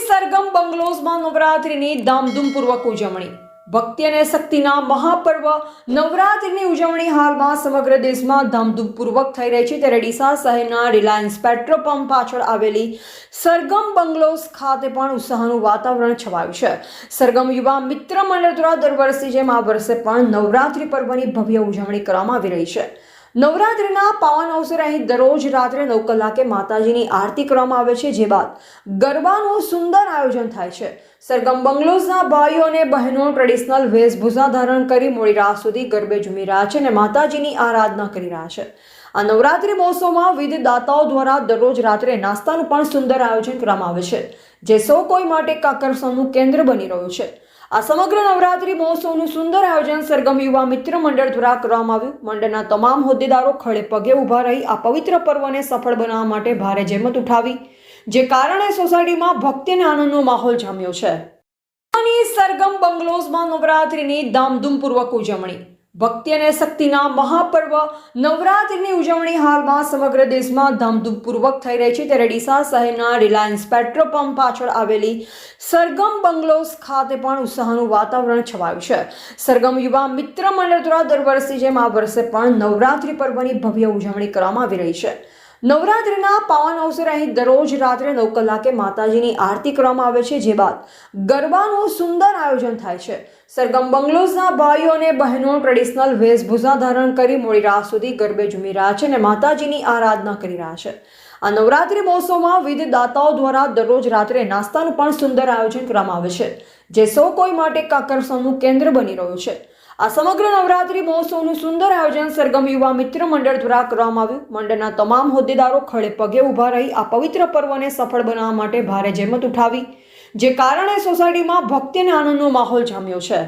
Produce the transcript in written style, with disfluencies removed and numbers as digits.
સરગમ બંગલોઝમાં નવરાત્રિની ધામધૂમપૂર્વક ઉજવણી. ભક્તિ અને શક્તિના મહાપર્વ નવરાત્રિની ઉજવણી હાલમાં સમગ્ર દેશમાં ધામધૂમપૂર્વક થઈ રહી છે. ત્યારે ડીસા શહેરના રિલાયન્સ પેટ્રોલ પંપ પાછળ આવેલી સરગમ બંગલોઝ ખાતે પણ ઉત્સાહનું વાતાવરણ છવાયું છે. સરગમ યુવા મિત્ર મંડળ દ્વારા દર વર્ષની જેમ આ વર્ષે પણ નવરાત્રિ પર્વની ભવ્ય ઉજવણી કરવામાં આવી રહી છે. નવરાત્રિના પાવન અવસરે અહીં દરરોજ રાત્રે 9 કલાકે માતાજીની આરતી કરવામાં આવે છે, જે બાદ ગરબાનું સુંદર આયોજન થાય છે. સરગમ બંગલોઝના ભાઈઓ અને બહેનો ટ્રેડિશનલ વેશભૂષા ધારણ કરી મોડી રાત સુધી ગરબે ઝૂમી રહ્યા છે અને માતાજીની આરાધના કરી રહ્યા છે. આ નવરાત્રિ મહોત્સવમાં વિવિધ દાતાઓ દ્વારા દરરોજ રાત્રે નાસ્તાનું પણ સુંદર આયોજન કરવામાં આવે છે, જે સૌ કોઈ માટે એક આકર્ષણનું કેન્દ્ર બની રહ્યું છે. આ સમગ્ર નવરાત્રિ મહોત્સવનું સુંદર આયોજન સરગમ યુવા મિત્ર મંડળ દ્વારા કરવામાં આવ્યું. મંડળના તમામ હોદ્દેદારો ખડે પગે ઊભા રહી આ પવિત્ર પર્વને સફળ બનાવવા માટે ભારે જહેમત ઉઠાવી, જે કારણે સોસાયટીમાં ભક્તિ અને આનંદનો માહોલ જામ્યો છે. સરગમ બંગલોઝમાં નવરાત્રિની ધામધૂમપૂર્વક ઉજવણી. ભક્તિ અને શક્તિના મહાપર્વ નવરાત્રિની ઉજવણી હાલમાં સમગ્ર દેશમાં ધામધૂમપૂર્વક થઈ રહી છે. ત્યારે ડીસા શહેરના રિલાયન્સ પેટ્રોલ પંપ પાછળ આવેલી સરગમ બંગલોઝ ખાતે પણ ઉત્સાહનું વાતાવરણ છવાયું છે. સરગમ યુવા મિત્ર મંડળ દ્વારા દર વર્ષની જેમ આ વર્ષે પણ નવરાત્રિ પર્વની ભવ્ય ઉજવણી કરવામાં આવી રહી છે. નવરાત્રિના પાવન અવસરે અહીં દરરોજ રાત્રે 9 કલાકે માતાજીની આરતી કરવામાં આવે છે, જે બાદ ગરબાનું સુંદર આયોજન થાય છે. સરગમ બંગલોઝના ભાઈઓ અને બહેનો ટ્રેડિશનલ વેશભૂષા ધારણ કરી મોડી રાત સુધી ગરબે ઝૂમી રહ્યા છે અને માતાજીની આરાધના કરી રહ્યા છે. આ નવરાત્રિ મહોત્સવમાં વિવિધ દાતાઓ દ્વારા દરરોજ રાત્રે નાસ્તાનું પણ સુંદર આયોજન કરવામાં આવે છે, જે સૌ કોઈ માટે એક આકર્ષણનું કેન્દ્ર બની રહ્યું છે. આ સમગ્ર નવરાત્રિ મહોત્સવનું સુંદર આયોજન સરગમ યુવા મિત્ર મંડળ દ્વારા કરવામાં આવ્યું. મંડળના તમામ હોદ્દેદારો ખડે પગે ઊભા રહી આ પવિત્ર પર્વને સફળ બનાવવા માટે ભારે જહેમત ઉઠાવી, જે કારણે સોસાયટીમાં ભક્તિ અને આનંદનો માહોલ જામ્યો છે.